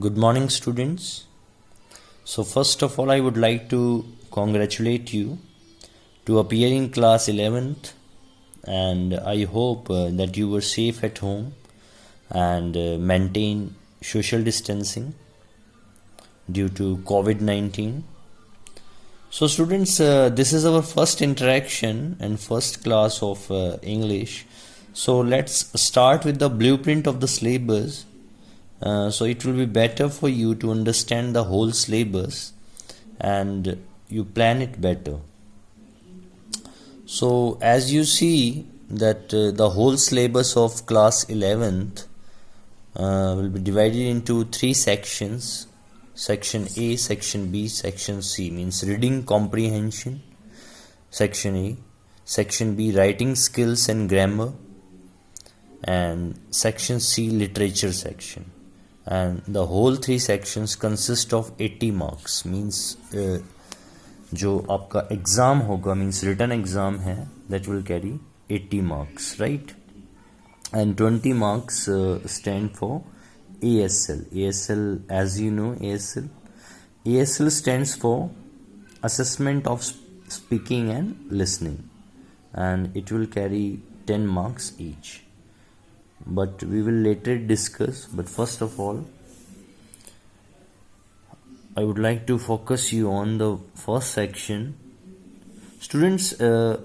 Good morning, students. So, first of all, I would like to congratulate you to appear in class 11th, and I hope that you were safe at home and maintain social distancing due to COVID-19. So, students, this is our first interaction and first class of English. So, let's start with the blueprint of the syllabus. So it will be better for you to understand the whole syllabus and you plan it better. So as you see that the whole syllabus of class 11th will be divided into three sections. Section A, Section B, Section C means reading comprehension, Section A. Section B, writing skills and grammar, and Section C, literature section. And the whole three sections consist of 80 marks means जो आपका exam होगा means written exam है that will carry 80 marks, right? And 20 marks stand for ASL. ASL, as you know, ASL stands for assessment of speaking and listening, and it will carry 10 marks each. But we will later discuss. But first of all, I would like to focus you on the first section. Students, the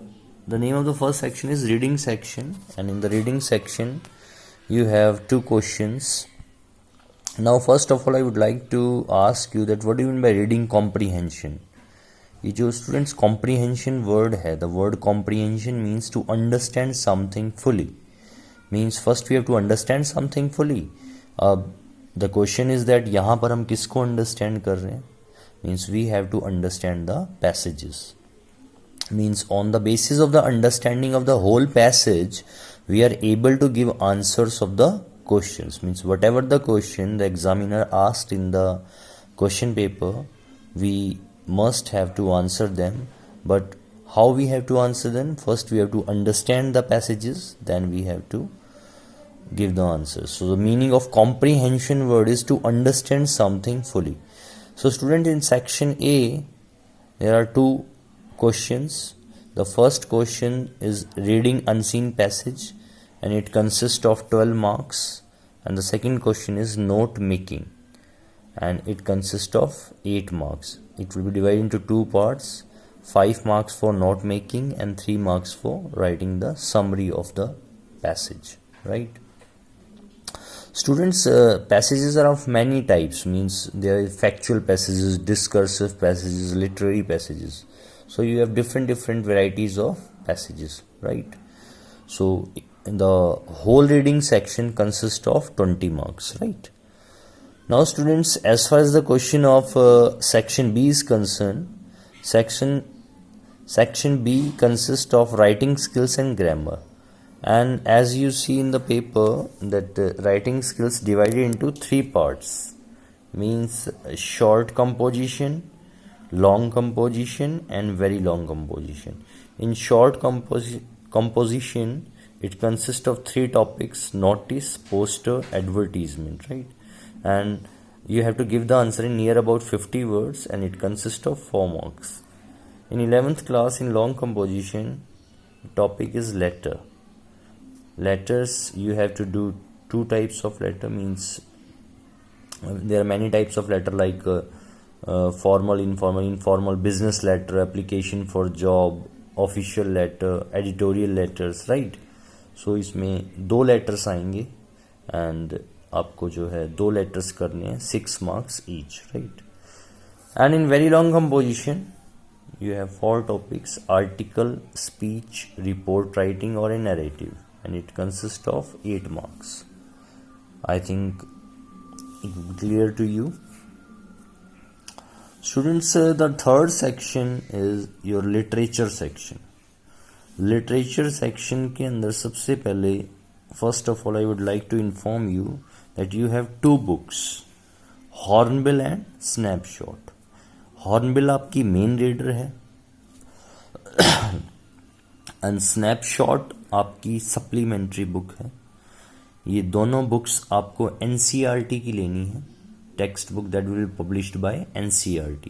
name of the first section is reading section, and in the reading section you have two questions. Now first of all, I would like to ask you that what do you mean by reading comprehension? ये जो students comprehension word है, the word comprehension means to understand something fully. Means first we have to understand something fully. The question is that यहाँ पर हम किसको understand कर रहे हैं? Means we have to understand the passages. Means on the basis of the understanding of the whole passage, we are able to give answers of the questions. Means whatever the question the examiner asked in the question paper, we must have to answer them. But how we have to answer them? First we have to understand the passages, then we have to give the answers. So the meaning of comprehension word is to understand something fully. So student, in section A there are two questions. The first question is reading unseen passage, and it consists of 12 marks, and the second question is note making, and it consists of 8 marks. It will be divided into two parts, 5 marks for note making and 3 marks for writing the summary of the passage, right? Students, passages are of many types. Means there are factual passages, discursive passages, literary passages. So you have different varieties of passages, right? So the whole reading section consists of 20 marks, right? Now students, as far as the question of section B is concerned, section B consists of writing skills and grammar. And as you see in the paper that writing skills divided into 3 parts. Means short composition, long composition and very long composition. In short composition, it consists of 3 topics: notice, poster, advertisement, right? And you have to give the answer in near about 50 words, and it consists of 4 marks. In 11th class, in long composition, topic is letter. Letters, you have to do 2 types of letter. Means there are many types of letter like formal, informal, business letter, application for job, official letter, editorial letters, right? So इसमें 2 letters आएंगे, and आपको जो है 2 letters करने हैं, 6 marks each, right? And in very long composition, you have 4 topics: article, speech, report writing or a narrative, and it consists of 8 marks. I think it will be clear to you. Students, the third section is your literature section. Literature section के अंदर सबसे पहले, first of all, I would like to inform you that you have 2 books, Hornbill and Snapshot. Hornbill आपकी main reader है and Snapshot आपकी supplementary book है. ये दोनों बुक्स आपको NCERT की लेनी है. textbook that will be published by NCERT,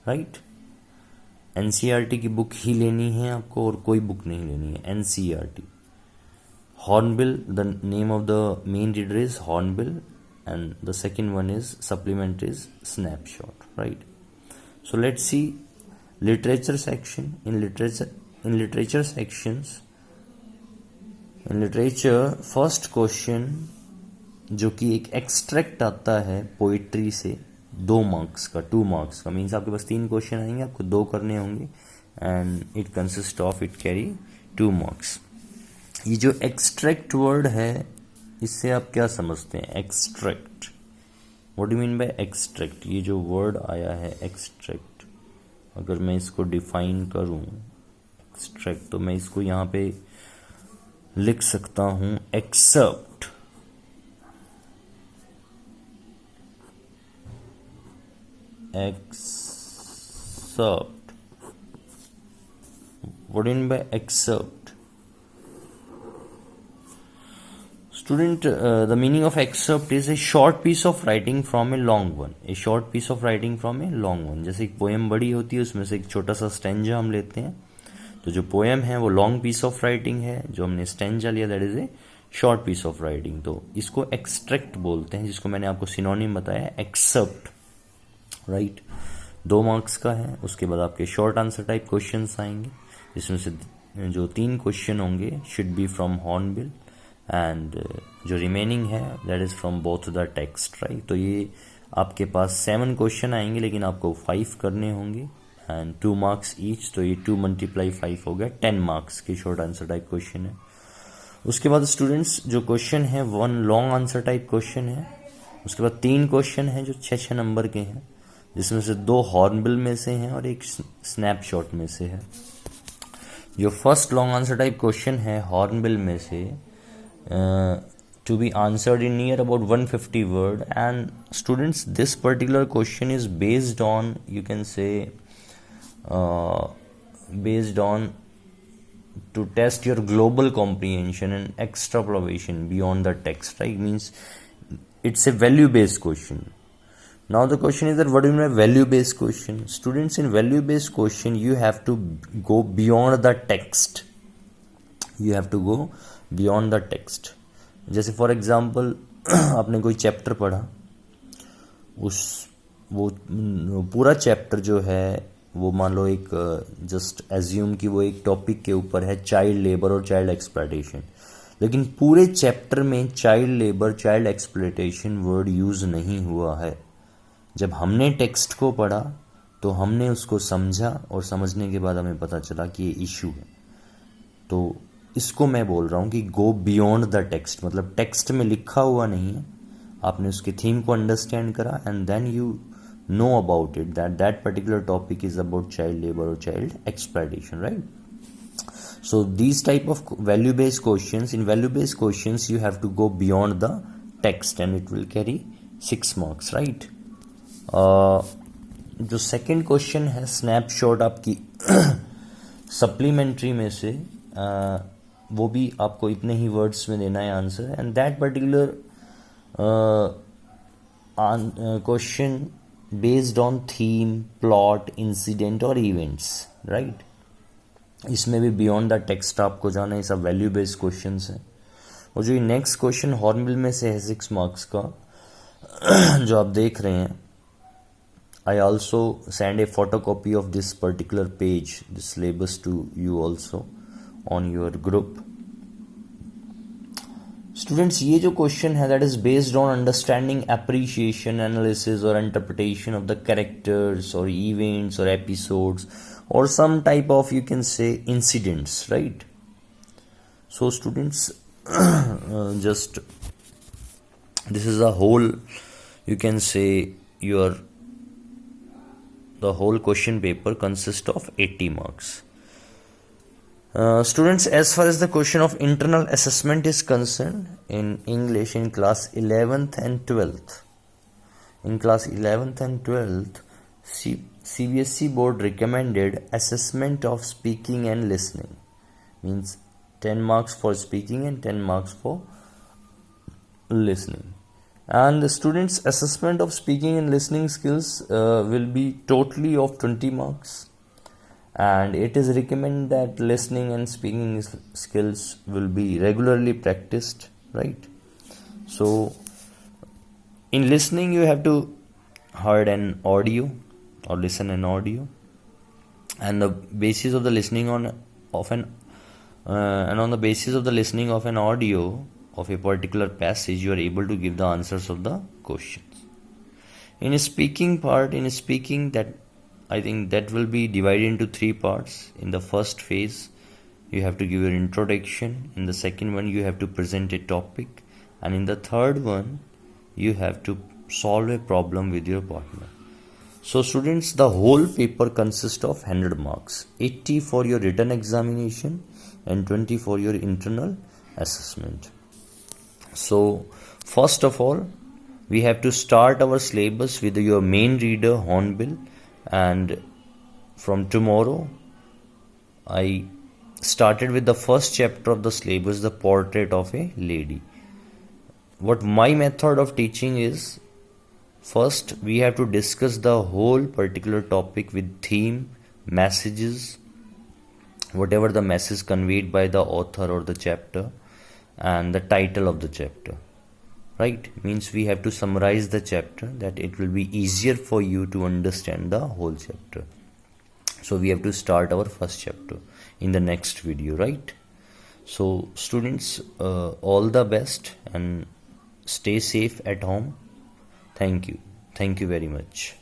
right? NCERT की बुक ही लेनी है आपको और कोई बुक नहीं लेनी है, NCERT. Hornbill, the name of the main reader is Hornbill, and the second one is supplement is Snapshot, right? So let's see literature section. In literature sections, in literature first question जो कि एक extract आता है poetry से 2 marks का, 2 marks का, means आपके पास 3 question आएंगे, आपको 2 करने होंगे and it consist of, it carry 2 marks. ये जो एक्सट्रैक्ट वर्ड है इससे आप क्या समझते हैं? Extract, what do mean bye extract? ये जो वर्ड आया है एक्सट्रैक्ट, अगर मैं इसको डिफाइन करूं एक्सट्रैक्ट, तो मैं इसको यहाँ पे लिख सकता हूं except. Except, what do mean by except? Student, the meaning of excerpt is a short piece of writing from a long one. A short piece of writing from a long one. जैसे एक poem बड़ी होती है, उसमें से एक छोटा सा स्टेंजा हम लेते हैं, तो जो पोएम है वो लॉन्ग पीस ऑफ राइटिंग है, जो हमने स्टेंजा लिया that is a short piece of writing. तो इसको एक्सट्रैक्ट बोलते हैं, जिसको मैंने आपको सिनोनिम बताया एक्सेप्ट, राइट? 2 मार्क्स का है. उसके बाद आपके शॉर्ट आंसर टाइप क्वेश्चंस आएंगे, जिसमें से जो 3 क्वेश्चन होंगे should be from hornbill and जो रिमेनिंग है that is from both the text, right? तो ये आपके पास 7 क्वेश्चन आएंगे, लेकिन आपको 5 करने होंगे एंड 2 मार्क्स ईच. तो ये 2 × 5 हो गया 10 मार्क्स के शॉर्ट आंसर टाइप क्वेश्चन है. उसके बाद स्टूडेंट्स जो क्वेश्चन है 1 लॉन्ग आंसर टाइप क्वेश्चन है. उसके बाद 3 क्वेश्चन है जो 6 नंबर के हैं, जिसमें से 2 हॉर्नबिल में से हैं और 1 स्नैपशॉट में से है. जो first long answer type question है हॉर्नबिल में से, to be answered in near about 150 word, and students this particular question is based on, you can say, based on to test your global comprehension and extrapolation beyond the text, right? Means it's a value based question. Now the question is that what do you mean by value based question? Students, in value based question you have to go beyond the text. You have to go beyond the text. जैसे for example आपने कोई chapter पढ़ा, वो पूरा chapter जो है वो मान लो एक जस्ट एज्यूम कि वो एक टॉपिक के ऊपर है, चाइल्ड लेबर और चाइल्ड एक्सप्लॉयटेशन, लेकिन पूरे चैप्टर में child labour child exploitation word use नहीं हुआ है. जब हमने टेक्स्ट को पढ़ा तो हमने उसको समझा और समझने के बाद हमें पता चला कि ये इशू है. तो इसको मैं बोल रहा हूँ कि गो बियॉन्ड द टेक्स्ट, मतलब टेक्स्ट में लिखा हुआ नहीं है, आपने उसके थीम को अंडरस्टैंड करा and then you know about it that that particular topic is about child labour और child exploitation, right? So these type of value based questions, in value based questions you have to go beyond the text and it will carry 6 marks, right? जो second question है snapshot आपकी supplementary में से, वो भी आपको इतने ही words में देना है answer, and that particular question based on theme, plot, incident और इवेंट्स, राइट? इसमें भी बियॉन्ड द टेक्स्ट आपको जाना है, सब वैल्यू बेस्ड क्वेश्चन है. और जो ये नेक्स्ट क्वेश्चन हॉर्नबिल में से है 6 मार्क्स का जो आप देख रहे हैं, I also send a photocopy of this particular page, this syllabus to you also on your group. Students, ये जो question है that is based on understanding, appreciation, analysis or interpretation of the characters or events or episodes or some type of, you can say, incidents, right? So students, just this is a whole, you can say, the whole question paper consists of 80 marks. Students, as far as the question of internal assessment is concerned, in English in class 11th and 12th, CBSE board recommended assessment of speaking and listening, means 10 marks for speaking and 10 marks for listening. And the students' assessment of speaking and listening skills will be totally of 20 marks. And it is recommended that listening and speaking skills will be regularly practiced, right? So in listening, you have to heard an audio or listen an audio, and the basis of the listening on the basis of the listening of an audio of a particular passage, you are able to give the answers of the questions. In speaking, that I think that will be divided into 3 parts. In the first phase, you have to give your introduction. In the second one, you have to present a topic, and in the third one, you have to solve a problem with your partner. So students, the whole paper consists of 100 marks, 80 for your written examination and 20 for your internal assessment. So first of all, we have to start our syllabus with your main reader Hornbill, and from tomorrow I started with the first chapter of the syllabus, the portrait of a lady. What my method of teaching is, first we have to discuss the whole particular topic with theme, messages, whatever the message conveyed by the author or the chapter, and the title of the chapter, right? Means we have to summarize the chapter, that it will be easier for you to understand the whole chapter. So we have to start our first chapter in the next video, right? So students, all the best and stay safe at home. Thank you very much.